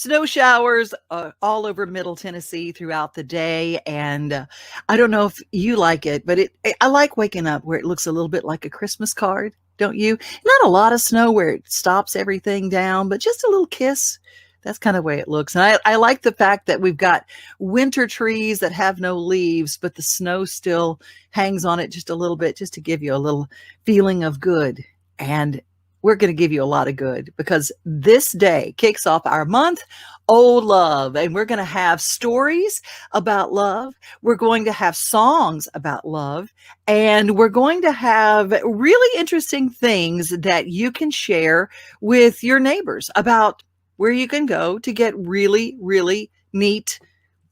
snow showers all over Middle Tennessee throughout the day. And I don't know if you like it, but I like waking up where it looks a little bit like a Christmas card, don't you? Not a lot of snow where it stops everything down, but just a little kiss. That's kind of the way it looks. And I like the fact that we've got winter trees that have no leaves, but the snow still hangs on it just a little bit, just to give you a little feeling of good. And we're going to give you a lot of good because this day kicks off our month, Old Love. And we're going to have stories about love. We're going to have songs about love. And we're going to have really interesting things that you can share with your neighbors about where you can go to get really, really neat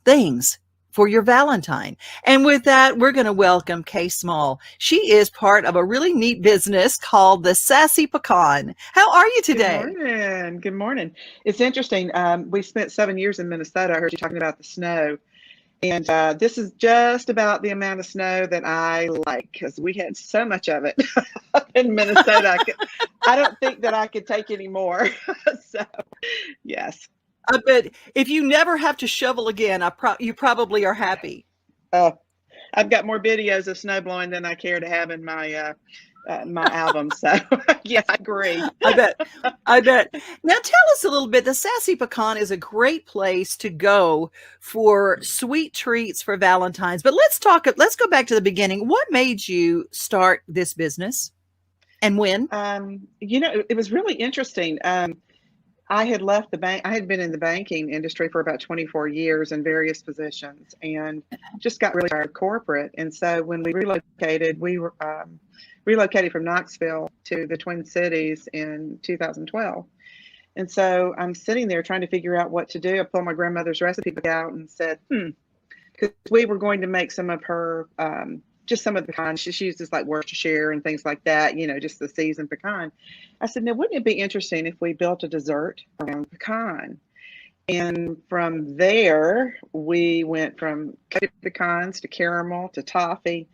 things for your Valentine. And with that, we're going to welcome Kay Small. She is part of a really neat business called the Sassy Pecan. How are you today? Good morning. Good morning. It's interesting. We spent 7 years in Minnesota. I heard you talking about the snow. And this is just about the amount of snow that I like because we had so much of it in Minnesota. I don't think that I could take any more. So, yes. I bet if you never have to shovel again, you probably are happy. I've got more videos of snow blowing than I care to have in my album. So, yes, I agree. I bet. Now tell us a little bit. The Sassy Pecan is a great place to go for sweet treats for Valentine's. But let's go back to the beginning. What made you start this business and when? It was really interesting. I had left the bank. I had been in the banking industry for about 24 years in various positions and just got really tired of corporate. And so when we relocated, we were relocated from Knoxville to the Twin Cities in 2012. And so I'm sitting there trying to figure out what to do. I pulled my grandmother's recipe book out and said, because we were going to make some of her, just some of the pecan. She uses like Worcestershire and things like that, just the seasoned pecan. I said, now, wouldn't it be interesting if we built a dessert around pecan? And from there, we went from coated pecans to caramel to toffee.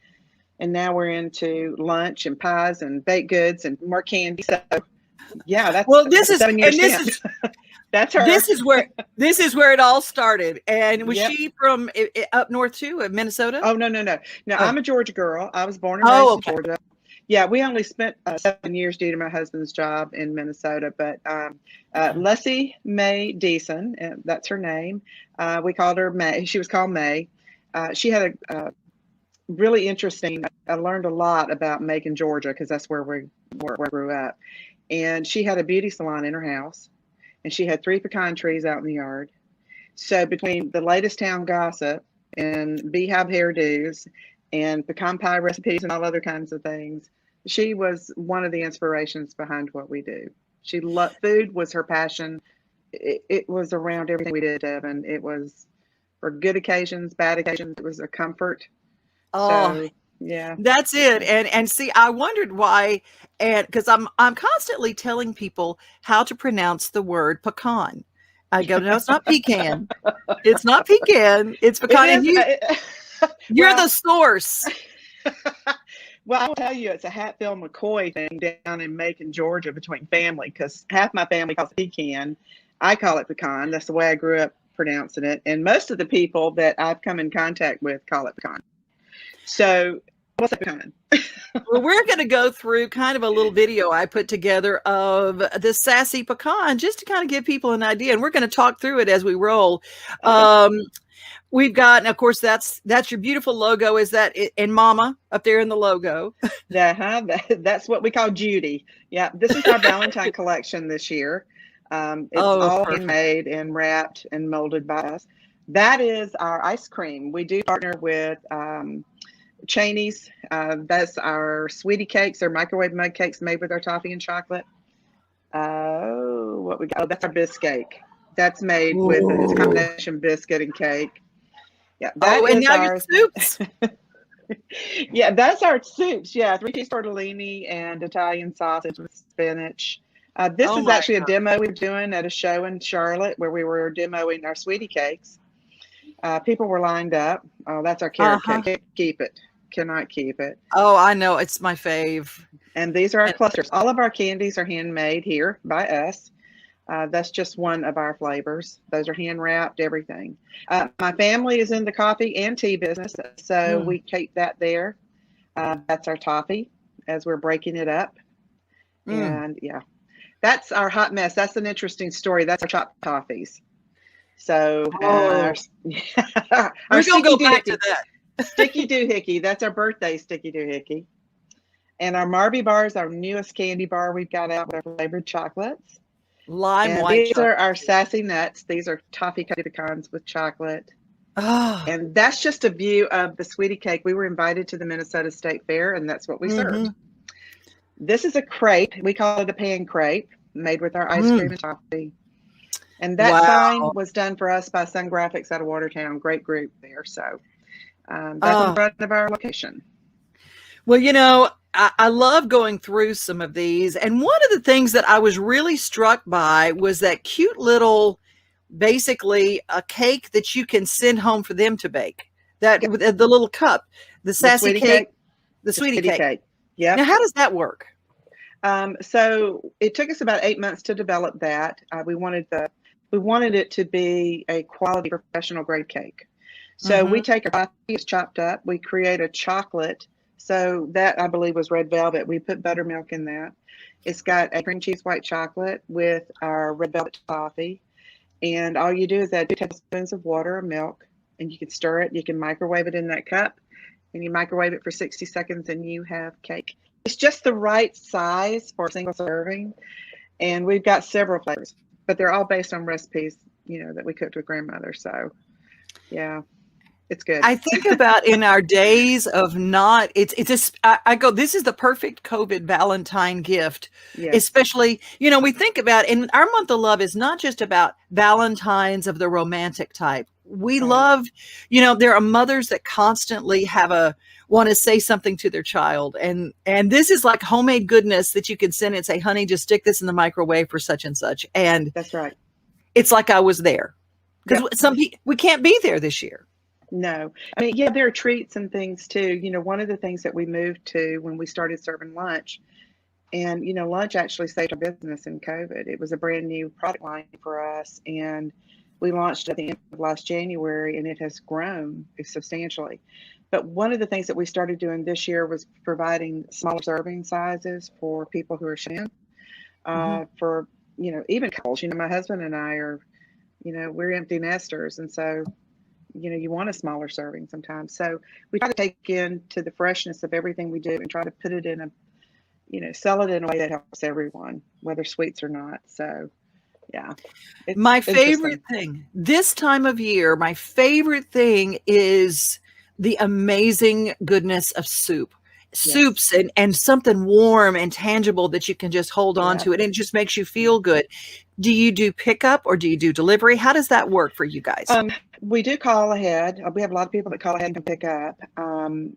And now we're into lunch and pies and baked goods and more candy. So, yeah, that's this is 7 years. That's her. This is where it all started. And was she from up north too, in Minnesota? Oh, no. No, I'm a Georgia girl. I was born and raised in Georgia. Yeah, we only spent 7 years due to my husband's job in Minnesota. But Leslie Mae Deason, that's her name. We called her May. She was called May. She had a really interesting. I learned a lot about Macon, Georgia, because that's where we grew up. And she had a beauty salon in her house. And she had 3 pecan trees out in the yard. So between the latest town gossip and beehive hairdos and pecan pie recipes and all other kinds of things, she was one of the inspirations behind what we do. She loved food, was her passion. It was around everything we did, Devin. It was for good occasions, bad occasions. It was a comfort. Oh, so, yeah, that's it. And see, I wondered why, and because I'm constantly telling people how to pronounce the word pecan. I go, no, it's not pecan. It's not pecan. It's pecan. You're the source. Well, I will tell you, it's a Hatfield McCoy thing down in Macon, Georgia, between family, because half my family calls it pecan. I call it pecan. That's the way I grew up pronouncing it. And most of the people that I've come in contact with call it pecan. So what's a pecan? Well, we're going to go through kind of a little video I put together of the Sassy Pecan just to kind of give people an idea. And we're going to talk through it as we roll. Okay. We've got, and of course, that's your beautiful logo. Is that and Mama up there in the logo? That's what we call Judy. Yeah, this is our Valentine collection this year. It's all handmade and wrapped and molded by us. That is our ice cream. We do partner with Cheney's. That's our sweetie cakes. They're microwave mug cakes made with our toffee and chocolate. What we got? Oh, that's our biscuit. That's made with a combination biscuit and cake. Yeah. And now your soups. Yeah, that's our soups. Yeah, 3-piece tortellini and Italian sausage with spinach. This is actually a demo we're doing at a show in Charlotte where we were demoing our sweetie cakes. People were lined up. Oh, that's our carrot cake. Can't keep it. Cannot keep it. Oh, I know. It's my fave. And these are our clusters. All of our candies are handmade here by us. That's just one of our flavors. Those are hand wrapped, everything. My family is in the coffee and tea business, so Mm, we keep that there. That's our toffee as we're breaking it up. mm. And yeah, that's our hot mess. That's an interesting story. That's our chopped toffees. So Oh, our we're gonna sticky go back to doohickey, that. sticky doohickey. That's our birthday sticky doohickey. And our Marby bar is our newest candy bar we've got out with our flavored chocolates. Lime And white these are chocolate. our sassy nuts. These are toffee coated pecans with chocolate. Oh, And that's just a view of the sweetie cake. We were invited to the Minnesota State Fair, and that's what we served. mm-hmm. This is a crepe. We call it a pan crepe, made with our ice cream Mm. and toffee. And that sign Wow. was done for us by Sun Graphics out of Watertown. Great group there. So that's in Oh, front of our location. well, I love going through some of these. And one of the things that I was really struck by was that cute little, basically a cake that you can send home for them to bake. That Yep. with the little cup, the The sassy sweetie cake, cake. the The sweetie sweetie cake. cake. Now, Yep. how does that work? So it took us about 8 months to develop that. We wanted it to be a quality professional grade cake. So Mm-hmm. we take our coffee, it's chopped up. We create a chocolate. So that I believe was red velvet. We put buttermilk in that. It's got a cream cheese white chocolate with our red velvet toffee. And all you do is add 2 tablespoons of water or milk, and you can stir it. You can microwave it in that cup, and you microwave it for 60 seconds, and you have cake. It's just the right size for a single serving, and we've got several flavors, but they're all based on recipes, that we cooked with grandmother. So yeah, it's good. I think about in our days of not, it's just, I go, this is the perfect COVID Valentine gift, Yes, especially, we think about, and our month of love is not just about Valentines of the romantic type. We right. love, there are mothers that constantly want to say something to their child. And this is like homemade goodness that you can send and say, honey, just stick this in the microwave for such and such. And That's right. it's like I was there because Yep. some people, we can't be there this year. No, I mean, yeah, there are treats and things too. One of the things that we moved to when we started serving lunch, and lunch actually saved our business in COVID. It was a brand new product line for us, and we launched at the end of last January, and it has grown substantially. But one of the things that we started doing this year was providing smaller serving sizes for people who are shin, Mhm. for even couples. My husband and I are, we're empty nesters, and so you want a smaller serving sometimes. So we try to take into the freshness of everything we do and try to put it in sell it in a way that helps everyone, whether sweets or not. So yeah, it's My favorite interesting. thing this time of year, my favorite thing is the amazing goodness of soup. Yes. Soups and something warm and tangible that you can just hold on Yeah. to it and it just makes you Yeah. feel good. Do you do pickup or do you do delivery? How does that work for you guys? We do call ahead. We have a lot of people that call ahead and can pick up.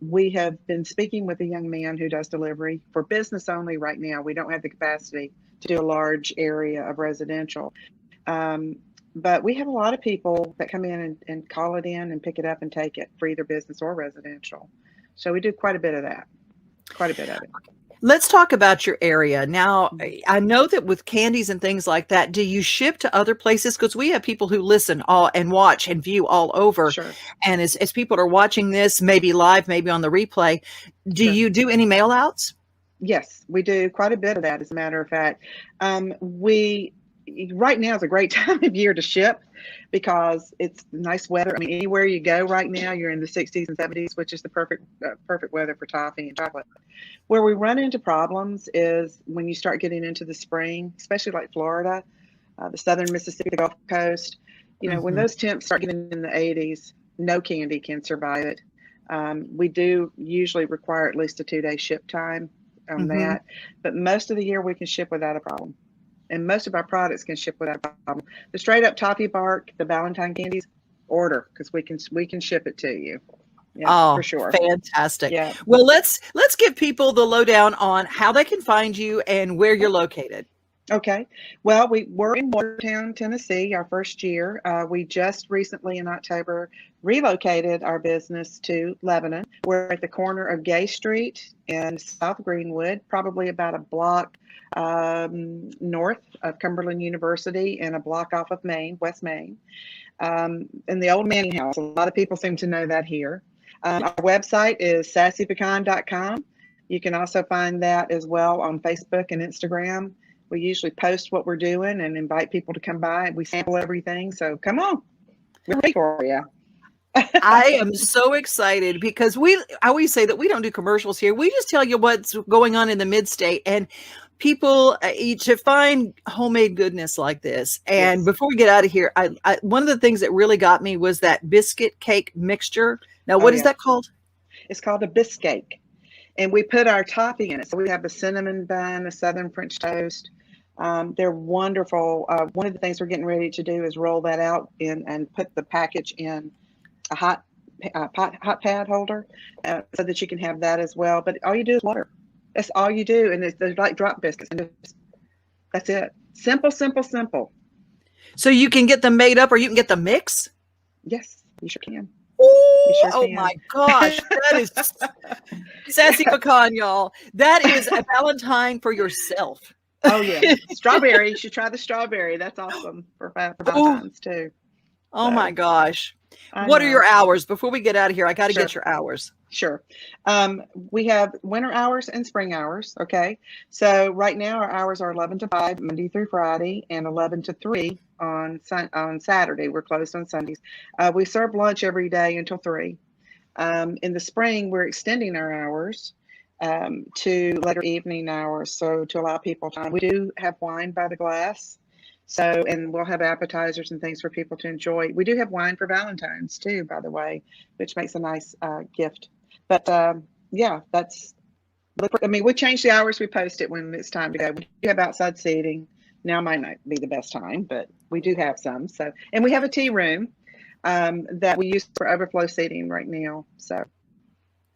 We have been speaking with a young man who does delivery for business only right now. We don't have the capacity to do a large area of residential. Um, but we have a lot of people that come in and call it in and pick it up and take it for either business or residential. So we do quite a bit of that, quite a bit of it. Let's talk about your area. Now, I know that with candies and things like that, do you ship to other places? Because we have people who listen all and watch and view all over. Sure, And as people are watching this, maybe live, maybe on the replay, do sure. you do any mail outs? Yes, we do quite a bit of that, as a matter of fact. We right now is a great time of year to ship because it's nice weather. I mean, anywhere you go right now, you're in the 60s and 70s, which is the perfect weather for toffee and chocolate. Where we run into problems is when you start getting into the spring, especially like Florida, the southern Mississippi, the Gulf Coast. When Mhm. those temps start getting in the 80s, no candy can survive it. We do usually require at least a 2-day ship time on Mhm. that, but most of the year we can ship without a problem. And most of our products can ship without a problem. The straight up toffee bark, the Valentine candies, order because we can ship it to you. Yeah, for Oh, sure. fantastic. Yeah. Well, let's give people the lowdown on how they can find you and where you're located. Okay. Well, we were in Watertown, Tennessee, our first year. We just recently in October relocated our business to Lebanon. We're at the corner of Gay Street and South Greenwood, probably about a block north of Cumberland University and a block off of Main, West Main, in the old Manning House. A lot of people seem to know that here. Our website is sassypecan.com. You can also find that as well on Facebook and Instagram. We usually post what we're doing and invite people to come by. We sample everything. So come on, we're ready for you. I am so excited because I always say that we don't do commercials here. We just tell you what's going on in the mid-state, and people to find homemade goodness like this. And Yes. before we get out of here, I one of the things that really got me was that biscuit cake mixture. Now, Oh, what is yeah. that called? It's called a biscake. And we put our topping in it. So we have a cinnamon bun, a southern French toast. They're wonderful. One of the things we're getting ready to do is roll that out and put the package in a hot pad holder so that you can have that as well. But all you do is water. That's all you do. And they're like drop biscuits. And that's it. Simple, simple, simple. So you can get them made up, or you can get the mix. Yes, you sure can. Ooh, You sure oh can. my gosh, that is Sassy Pecan, y'all. That is a Valentine for yourself. Oh, yeah. Strawberry. You should try the strawberry. That's awesome for Valentine's, too. Oh So, my gosh. I What are know. your hours? Before we get out of here, I got to Sure. get your hours. Sure. We have winter hours and spring hours. Okay. So right now our hours are 11 to 5, Monday through Friday, and 11 to 3 on Saturday. We're closed on Sundays. We serve lunch every day until 3. In the spring, we're extending our hours to later evening hours. So to allow people time, we do have wine by the glass. So, and we'll have appetizers and things for people to enjoy. We do have wine for Valentine's too, by the way, which makes a nice gift. But yeah, I mean, we change the hours we post it when it's time to go. We do have outside seating. Now might not be the best time, but we do have some. So, and we have a tea room that we use for overflow seating right now. So,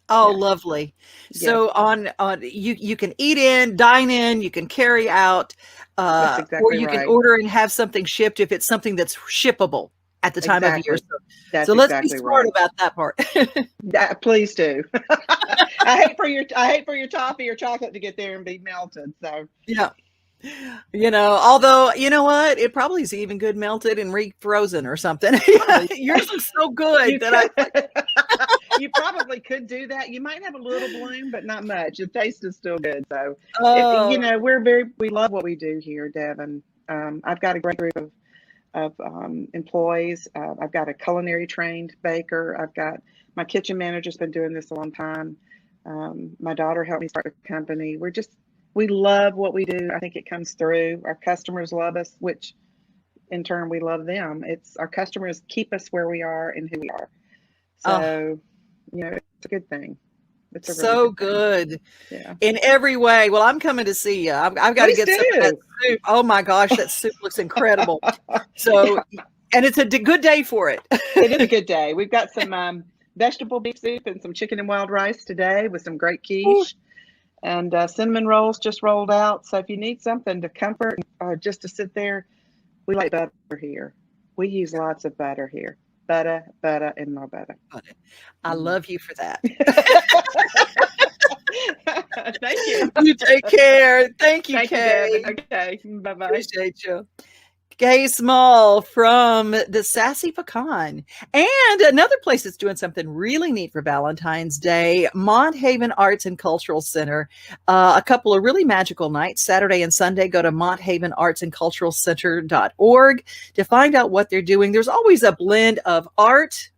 Oh, yeah. lovely. Yes, So on you can eat in, dine in, you can carry out, that's or exactly you can right. order and have something shipped if it's something that's shippable at the time of year. Exactly. That's So let's be exactly smart right. about that part. Please do. I hate for your toffee or chocolate to get there and be melted. So Yeah. Although, you know what? It probably is even good melted and re-frozen or something. Yours looks so good you that you probably could do that. You might have a little bloom, but not much. The taste is still good. So, oh, we love what we do here, Devin. I've got a great group of employees. I've got a culinary trained baker. I've got my kitchen manager's been doing this a long time. My daughter helped me start a company. We love what we do. I think it comes through. Our customers love us, which in turn we love them. It's our customers keep us where we are and who we are. So, it's a good thing. It's a really so good thing. good Yeah. in every way. Well, I'm coming to see you. I've got to Please get some of that do. soup. Oh my gosh, that soup looks incredible. So, and it's a good day for it. It is a good day. We've got some vegetable beef soup and some chicken and wild rice today with some great quiche. And cinnamon rolls just rolled out. So if you need something to comfort or just to sit there, we like butter here. We use lots of butter here. Butter, and more butter. I love you for that. Thank you. You take care. Thank you, Thank you, Kay. Devin. Okay. Bye-bye. Appreciate you. Kay Small from the Sassy Pecan. And another place that's doing something really neat for Valentine's Day, Mont Haven Arts and Cultural Center. A couple of really magical nights, Saturday and Sunday. Go to monthavenartsandculturalcenter.org to find out what they're doing. There's always a blend of art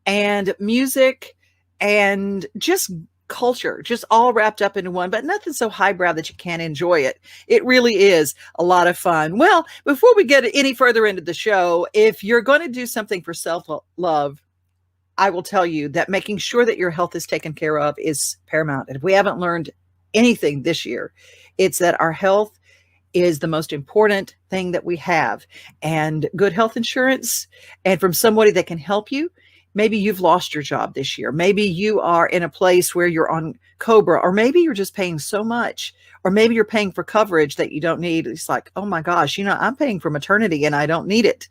and music and just culture, just all wrapped up into one, but nothing so highbrow that you can't enjoy it. It really is a lot of fun. Well, before we get any further into the show, if you're going to do something for self-love, I will tell you that making sure that your health is taken care of is paramount. And if we haven't learned anything this year, it's that our health is the most important thing that we have. And good health insurance, and from somebody that can help you, maybe you've lost your job this year. Maybe you are in a place where you're on Cobra, or maybe you're just paying so much, or maybe you're paying for coverage that you don't need. It's like, oh my gosh, I'm paying for maternity and I don't need it.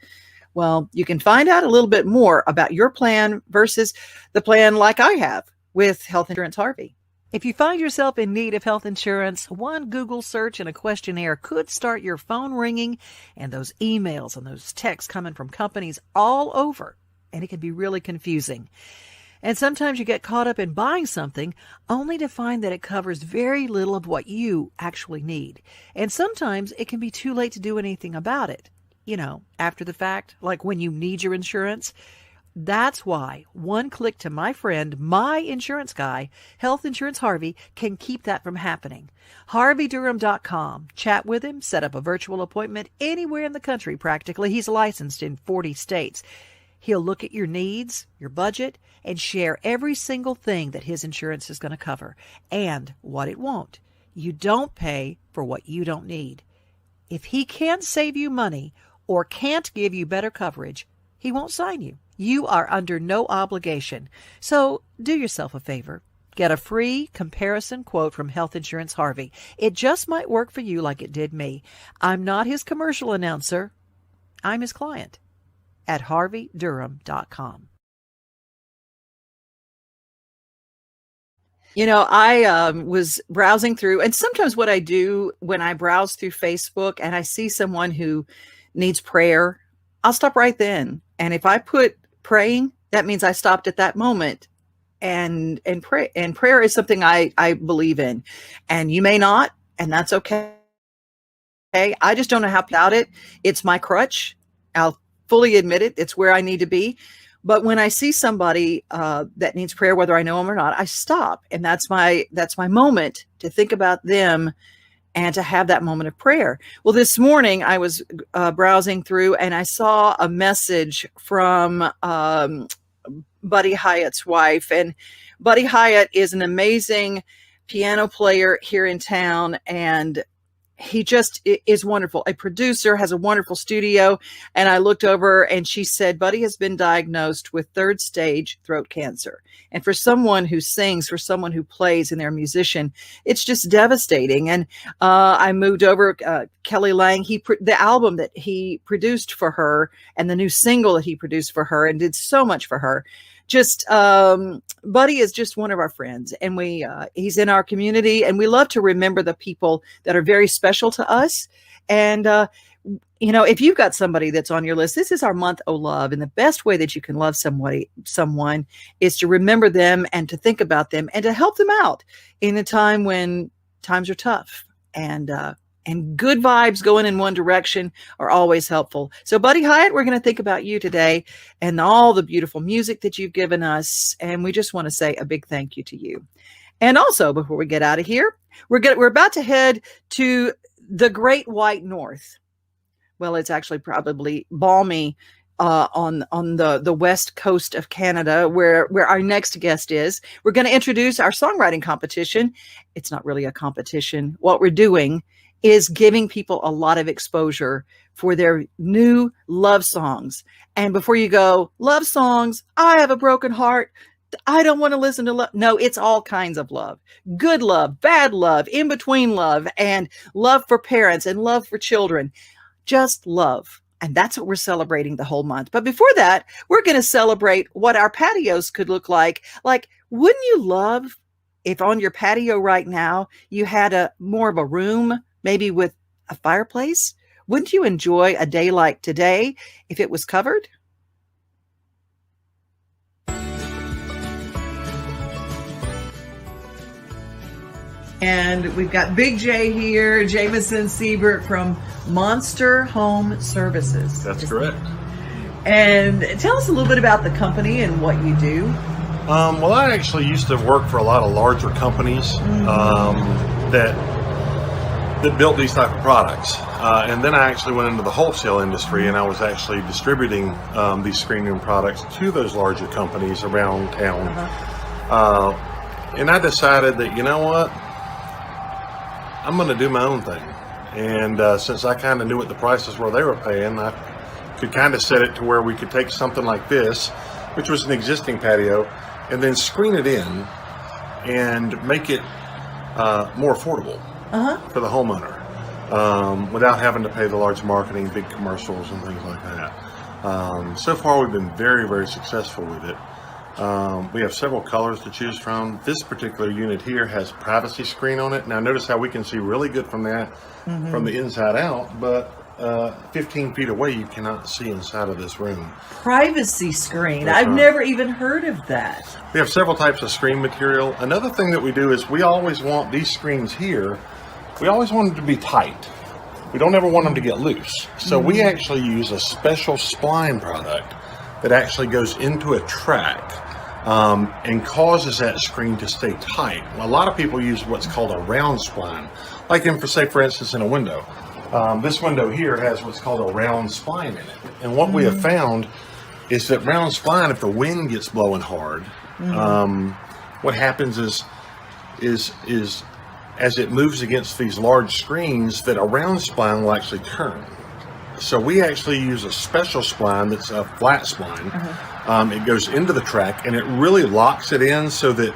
Well, you can find out a little bit more about your plan versus the plan like I have with Health Insurance Harvey. If you find yourself in need of health insurance, one Google search and a questionnaire could start your phone ringing and those emails and those texts coming from companies all over. And it can be really confusing. And sometimes you get caught up in buying something only to find that it covers very little of what you actually need. And sometimes it can be too late to do anything about it. After the fact, like when you need your insurance. That's why one click to my friend, my insurance guy, Health Insurance Harvey, can keep that from happening. HarveyDurham.com. Chat with him, set up a virtual appointment anywhere in the country practically. He's licensed in 40 states. He'll look at your needs, your budget, and share every single thing that his insurance is going to cover and what it won't. You don't pay for what you don't need. If he can't save you money or can't give you better coverage, he won't sign you. You are under no obligation. So do yourself a favor. Get a free comparison quote from Health Insurance Harvey. It just might work for you like it did me. I'm not his commercial announcer. I'm his client at HarveyDurham.com. I was browsing through, and sometimes what I do when I browse through Facebook and I see someone who needs prayer, I'll stop right then. And if I put praying, that means I stopped at that moment and pray. And prayer is something I believe in. And you may not, and that's okay. I just don't know how about it. It's my crutch. I'll fully admit it. It's where I need to be. But when I see somebody that needs prayer, whether I know them or not, I stop. And that's my moment to think about them and to have that moment of prayer. Well, this morning I was browsing through and I saw a message from Buddy Hyatt's wife. And Buddy Hyatt is an amazing piano player here in town, and he just is wonderful. A producer, has a wonderful studio. And I looked over and she said, Buddy has been diagnosed with 3rd stage throat cancer. And for someone who sings, for someone who plays and they're a musician, it's just devastating. And I moved over, Kelly Lang, the album that he produced for her and the new single that he produced for her and did so much for her. Buddy is just one of our friends, and he's in our community, and we love to remember the people that are very special to us. And, if you've got somebody that's on your list, this is our month of love. And the best way that you can love someone is to remember them and to think about them and to help them out in a time when times are tough. And good vibes going in one direction are always helpful. So, Buddy Hyatt, we're going to think about you today and all the beautiful music that you've given us. And we just want to say a big thank you to you. And also, before we get out of here, we're about to head to the Great White North. Well, it's actually probably balmy on the west coast of Canada, where our next guest is. We're going to introduce our songwriting competition. It's not really a competition. What we're doing is giving people a lot of exposure for their new love songs. And before you go, love songs, I have a broken heart, I don't want to listen to love. No, it's all kinds of love. Good love, bad love, in between love, and love for parents and love for children. Just love. And that's what we're celebrating the whole month. But before that, we're going to celebrate what our patios could look like. Like, wouldn't you love if on your patio right now you had more of a room, maybe with a fireplace? Wouldn't you enjoy a day like today if it was covered? And we've got Big J here, Jameson Siebert from Monster Home Services. That's correct. And tell us a little bit about the company and what you do. Well, I actually used to work for a lot of larger companies that built these type of products. And then I actually went into the wholesale industry, and I was actually distributing these screen room products to those larger companies around town. And I decided that, you know what, I'm going to do my own thing. And since I kind of knew what the prices were they were paying, I could kind of set it to where we could take something like this which was an existing patio, and then screen it in and make it more affordable for the homeowner without having to pay the large marketing, big commercials, and things like that. So far, we've been very, very successful with it. We have several colors to choose from. This particular unit here has privacy screen on it. Now notice how we can see really good from that from the inside out, but 15 feet away you cannot see inside of this room. Privacy screen. That's I've right. never even heard of that. We have several types of screen material. Another thing that we do is we always want these screens here, we always want them to be tight. We don't ever want them to get loose. So we actually use a special spline product that actually goes into a track and causes that screen to stay tight. A lot of people use what's called a round spline, like for instance, in a window. This window here has what's called a round spline in it. And what we have found is that round spline, if the wind gets blowing hard, what happens is as it moves against these large screens, that a round spline will actually turn. So we actually use a special spline that's a flat spline. It goes into the track and it really locks it in so that,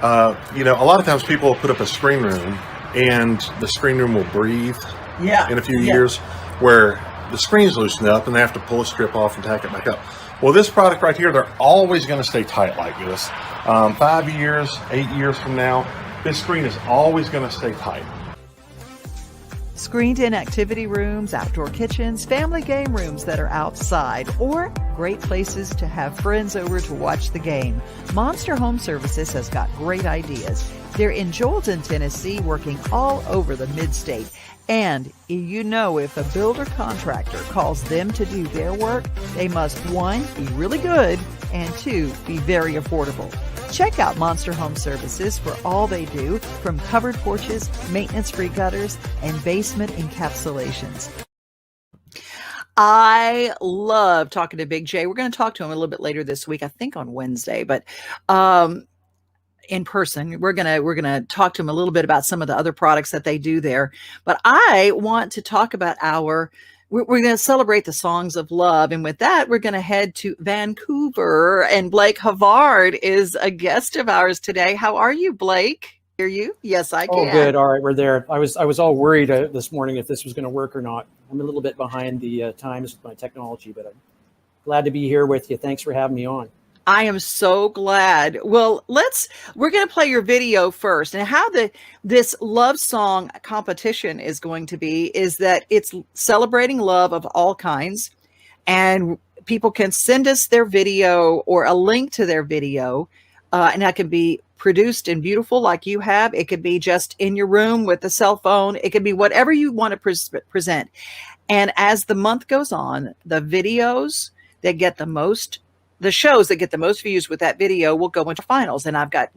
a lot of times people will put up a screen room and the screen room will breathe in a few years, where the screen's loosened up and they have to pull a strip off and tack it back up. Well, this product right here, they're always going to stay tight like this. 5 years, 8 years from now, this screen is always going to stay tight. Screened-in activity rooms, outdoor kitchens, family game rooms that are outside, or great places to have friends over to watch the game. Monster Home Services has got great ideas. They're in Joelton, Tennessee, working all over the mid-state. And if a builder contractor calls them to do their work, they must, 1, be really good, and 2, be very affordable. Check out Monster Home Services for all they do, from covered porches, maintenance-free gutters, and basement encapsulations. I love talking to Big J. We're going to talk to him a little bit later this week, I think on Wednesday, but in person. We're gonna talk to him a little bit about some of the other products that they do there. But I want to talk about we're going to celebrate the songs of love. And with that, we're going to head to Vancouver. And Blake Havard is a guest of ours today. How are you, Blake? Hear you? Yes, I can. Oh, good. All right, we're there. I was all worried this morning if this was going to work or not. I'm a little bit behind the times with my technology, but I'm glad to be here with you. Thanks for having me on. I am so glad. Well, we're going to play your video first. And how this love song competition is going to be is that it's celebrating love of all kinds, and people can send us their video or a link to their video, and that can be produced and beautiful like you have. It could be just in your room with a cell phone. It could be whatever you want to present. And as the month goes on, the videos that get the shows that get the most views with that video will go into finals. And I've got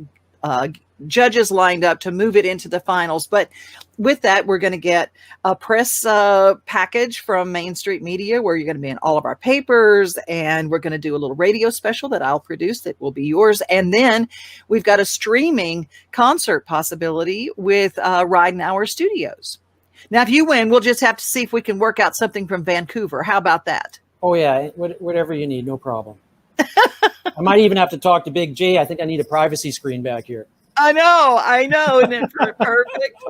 judges lined up to move it into the finals. But with that, we're going to get a press package from Main Street Media, where you're going to be in all of our papers. And we're going to do a little radio special that I'll produce that will be yours. And then we've got a streaming concert possibility with Ridenhour Studios. Now, if you win, we'll just have to see if we can work out something from Vancouver. How about that? Oh, yeah. Whatever you need. No problem. I might even have to talk to Big J. I think I need a privacy screen back here. I know. Isn't it perfect?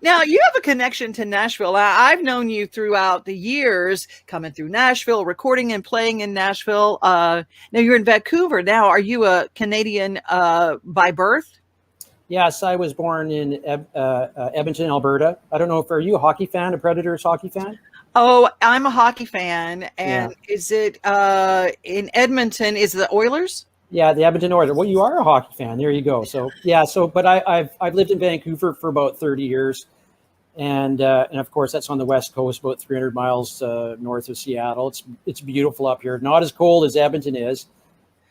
Now, you have a connection to Nashville. I've known you throughout the years, coming through Nashville, recording and playing in Nashville. Now you're in Vancouver. Now, are you a Canadian by birth? Yes, I was born in Edmonton, Alberta. I don't know are you a hockey fan, a Predators hockey fan? Oh, I'm a hockey fan. And Is it in Edmonton? Is it the Oilers? Yeah, the Edmonton Oilers. Well, you are a hockey fan. There you go. So but I've lived in Vancouver for about 30 years, and of course that's on the west coast, about 300 miles north of Seattle. It's beautiful up here. Not as cold as Edmonton is,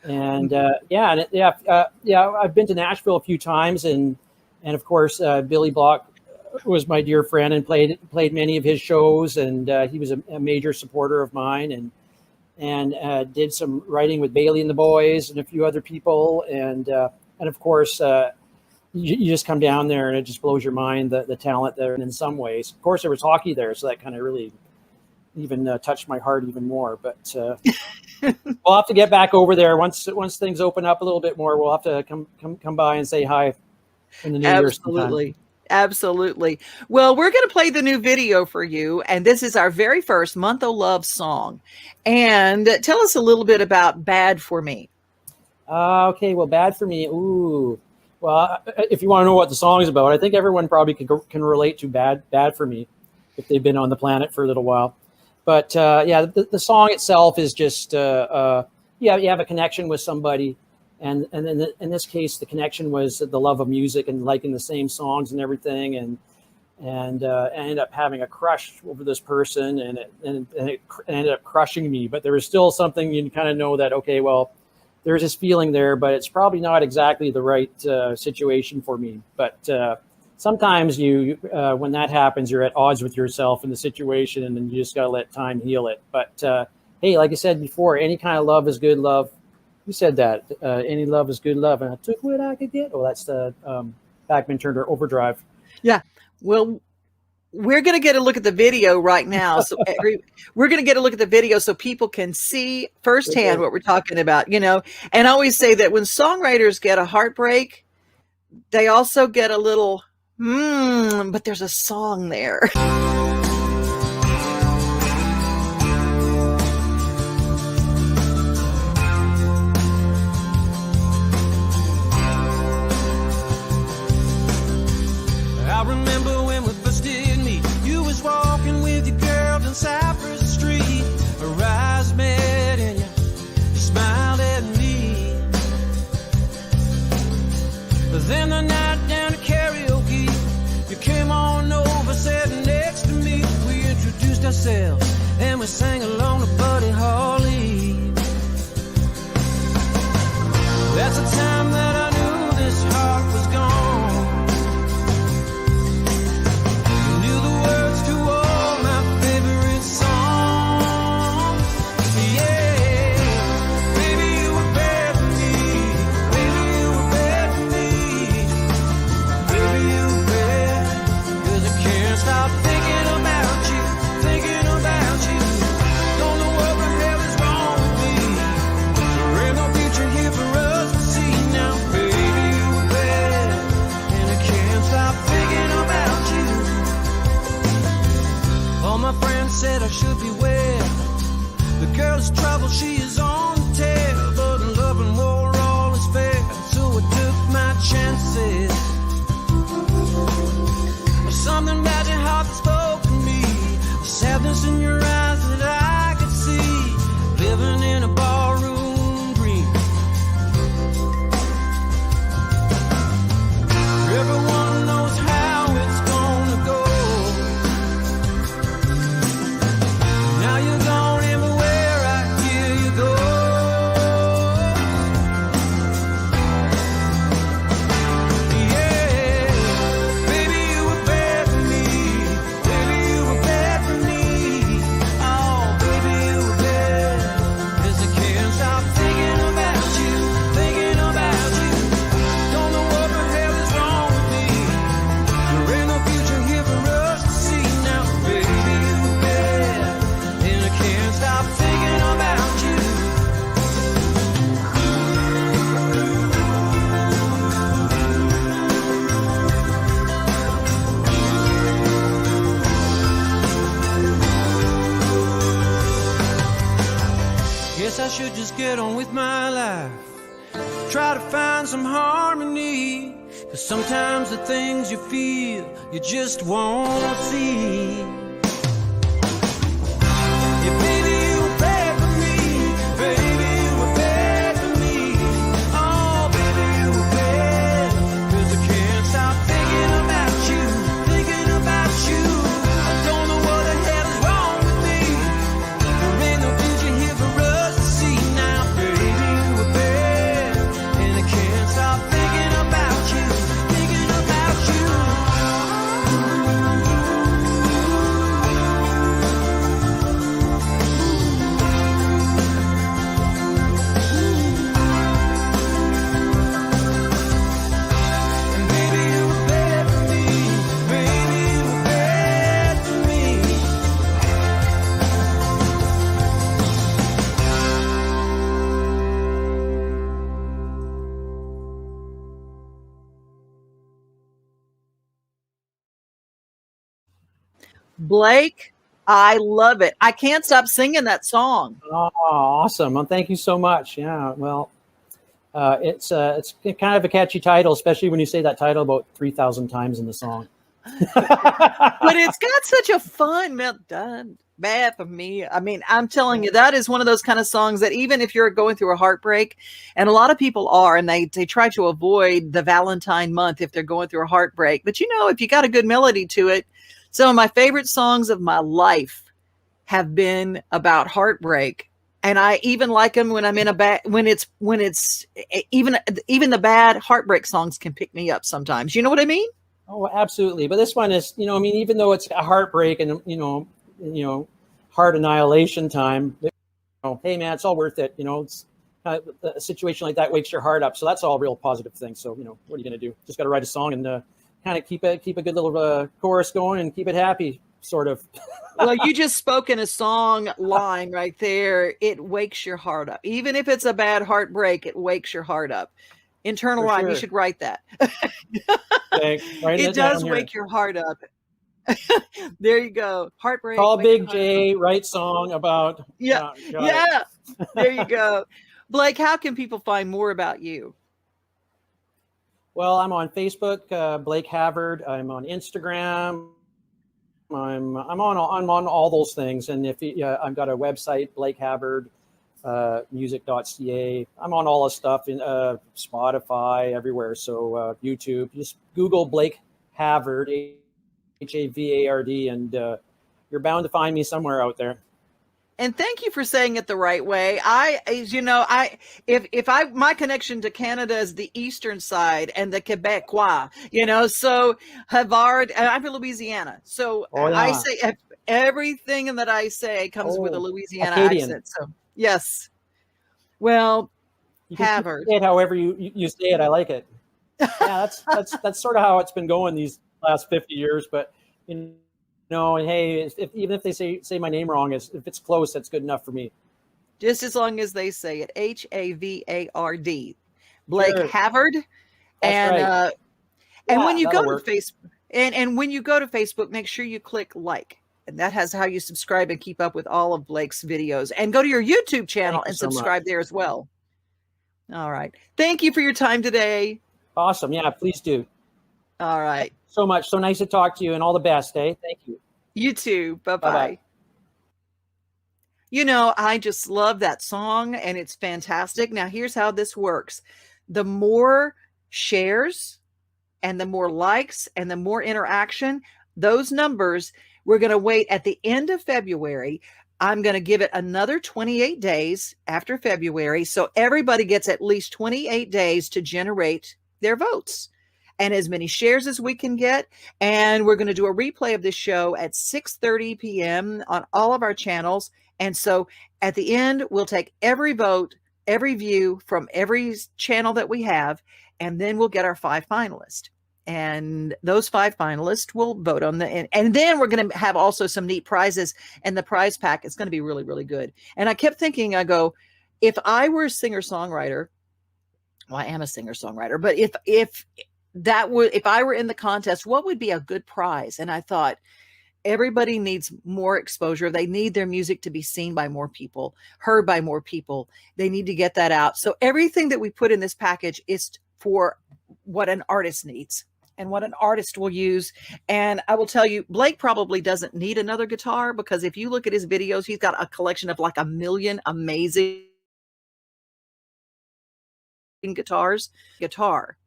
and I've been to Nashville a few times, and of course Billy Block was my dear friend and played many of his shows, and he was a major supporter of mine, and did some writing with Bailey and the Boys and a few other people, and of course you just come down there and it just blows your mind, the talent there. And in some ways, of course, there was hockey there, so that kind of really even touched my heart even more. But We'll have to get back over there once things open up a little bit more. We'll have to come by and say hi in the new year sometime. Absolutely. Absolutely. Well, we're going to play the new video for you. And this is our very first Month O' Love song. And tell us a little bit about Bad for Me. Okay, well, Bad for Me. Ooh. Well, if you want to know what the song is about, I think everyone probably can relate to Bad for Me if they've been on the planet for a little while. But yeah, the song itself is just, you have a connection with somebody. And in this case, the connection was the love of music and liking the same songs and everything. And I ended up having a crush over this person, and it ended up crushing me. But there was still something you kind of know that, okay, well, there's this feeling there, but it's probably not exactly the right situation for me. But sometimes you when that happens, you're at odds with yourself in the situation, and then you just got to let time heal it. But hey, like I said before, any kind of love is good love. Who said that? Any love is good love, and I took what I could get. Oh, that's the Bachman Turner Overdrive. Yeah. Well, we're going to get a look at the video right now. So we're going to get a look at the video so people can see firsthand what we're talking about, And I always say that when songwriters get a heartbreak, they also get a little, but there's a song there. I remember when we first did meet. You was walking with your girl down Cypress Street. Our eyes met and you smiled at me. But then the night down to karaoke, you came on over, sat next to me. We introduced ourselves and we sang along to Buddy Holly. That's the time that I knew this heart was gone. Said I should beware. The girl's trouble, she is on the tail. But in love and war, all is fair. So I took my chances. There's something about your heart that spoke to me. The sadness in your eyes that I could see. Living in a barroom dream. Everyone knows how it's gonna go. Now you're gone everywhere I hear you go. Yeah, baby, you were bad for me. Baby, you were bad for me. Oh, baby, you were bad. 'Cause I can't stop thinking about you, thinking about you. Don't know what the hell is wrong with me. There ain't no future here for us to see now, baby, you were bad. And I can't stop thinking about you. Guess I should just get on with my life. Try to find some harmony. 'Cause sometimes the things you feel, you just won't see. Yeah, baby, you were bad for me. Baby, you were bad for me. Oh, baby, you were bad. 'Cause I can't stop thinking about you, thinking about you. I don't know what the hell is wrong with me. There ain't no future here for us to see now. Baby, you were bad. And I can't stop thinking about you, thinking about you. Blake, I love it. I can't stop singing that song. Oh, awesome. Well, thank you so much. Yeah. Well, it's kind of a catchy title, especially when you say that title about 3,000 times in the song. But it's got such a fun done bad for me. I mean, I'm telling you, that is one of those kind of songs that even if you're going through a heartbreak, and a lot of people are, and they try to avoid the Valentine month if they're going through a heartbreak. But if you got a good melody to it, some of my favorite songs of my life have been about heartbreak. And I even like them when I'm in a bad, when it's even the bad heartbreak songs can pick me up sometimes. You know what I mean? Oh, absolutely. But this one is, I mean, even though it's a heartbreak and, heart annihilation time, hey man, it's all worth it. It's a situation like that wakes your heart up. So that's all real positive things. So, what are you going to do? Just got to write a song and kind of keep a good little chorus going and keep it happy, sort of. Well, you just spoke in a song line right there. It wakes your heart up. Even if it's a bad heartbreak, it wakes your heart up. Internal rhyme, sure. You should write that. It does wake your heart up. There you go. Heartbreak. Call Big J, write song about. Yeah. There you go. Blake, how can people find more about you? Well, I'm on Facebook, Blake Havard. I'm on Instagram. I'm on all those things. And if I've got a website, Blake Havard. Music.ca. I'm on all this stuff in Spotify, everywhere. So YouTube, just Google Blake Havard, Havard, and you're bound to find me somewhere out there. And thank you for saying it the right way. My connection to Canada is the eastern side and the Quebecois, so Havard, I'm from Louisiana. So I say everything that I say comes with a Louisiana Acadian. accent. So yes. Well, Havard. Say it however you say it. I like it. Yeah, that's sort of how it's been going these last 50 years. But and hey, even if they say my name wrong, if it's close, that's good enough for me. Just as long as they say it, Havard, Blake Havard, that's right. And when you go to Facebook, and when you go to Facebook, make sure you click like. And that has how you subscribe and keep up with all of Blake's videos. And go to your YouTube channel and subscribe there as well. All right. Thank you for your time today. Awesome. Yeah, please do. All right. So much. So nice to talk to you and all the best, eh? Thank you. You too. Bye-bye. I just love that song and it's fantastic. Now, here's how this works. The more shares and the more likes and the more interaction, those numbers, we're going to wait at the end of February. I'm going to give it another 28 days after February. So everybody gets at least 28 days to generate their votes and as many shares as we can get. And we're going to do a replay of this show at 6:30 p.m. on all of our channels. And so at the end, we'll take every vote, every view from every channel that we have, and then we'll get our 5 finalists. And those 5 finalists will vote on and then we're going to have also some neat prizes, and the prize pack is going to be really, really good. And I kept thinking, I go, if I were a singer-songwriter, well, I am a singer-songwriter, but if I were in the contest, what would be a good prize? And I thought, everybody needs more exposure. They need their music to be seen by more people, heard by more people. They need to get that out. So everything that we put in this package is for what an artist needs and what an artist will use. And I will tell you, Blake probably doesn't need another guitar, because if you look at his videos, he's got a collection of like 1 million amazing guitar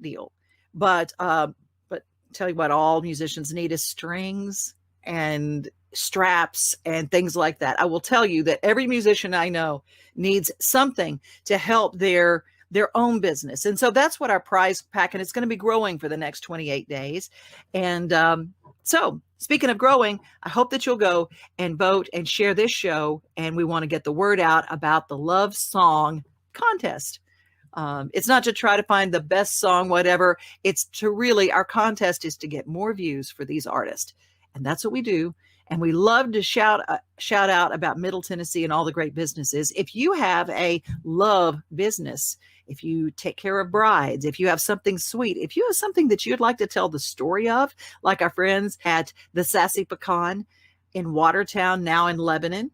deal. But tell you what, all musicians need is strings and straps and things like that. I will tell you that every musician I know needs something to help their own business. And so that's what our prize pack, and it's going to be growing for the next 28 days. And so speaking of growing, I hope that you'll go and vote and share this show. And we want to get the word out about the Love Song Contest. It's not to try to find the best song, whatever. It's to really, our contest is to get more views for these artists. And that's what we do. And we love to shout out about Middle Tennessee and all the great businesses. If you have a love business, if you take care of brides, if you have something sweet, if you have something that you'd like to tell the story of, like our friends at the Sassy Pecan, in Watertown, now in Lebanon.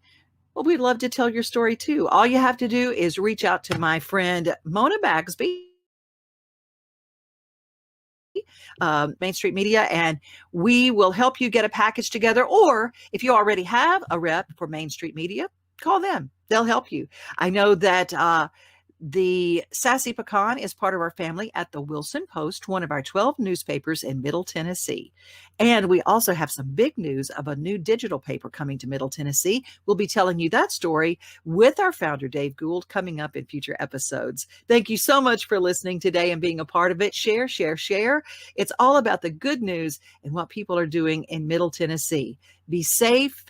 Well, we'd love to tell your story too. All you have to do is reach out to my friend Mona Bagsby, Main Street Media, and we will help you get a package together. Or if you already have a rep for Main Street Media, call them. They'll help you. I know that the Sassy Pecan is part of our family at the Wilson Post, one of our 12 newspapers in Middle Tennessee. And we also have some big news of a new digital paper coming to Middle Tennessee. We'll be telling you that story with our founder, Dave Gould, coming up in future episodes. Thank you so much for listening today and being a part of it. Share, share, share. It's all about the good news and what people are doing in Middle Tennessee. Be safe.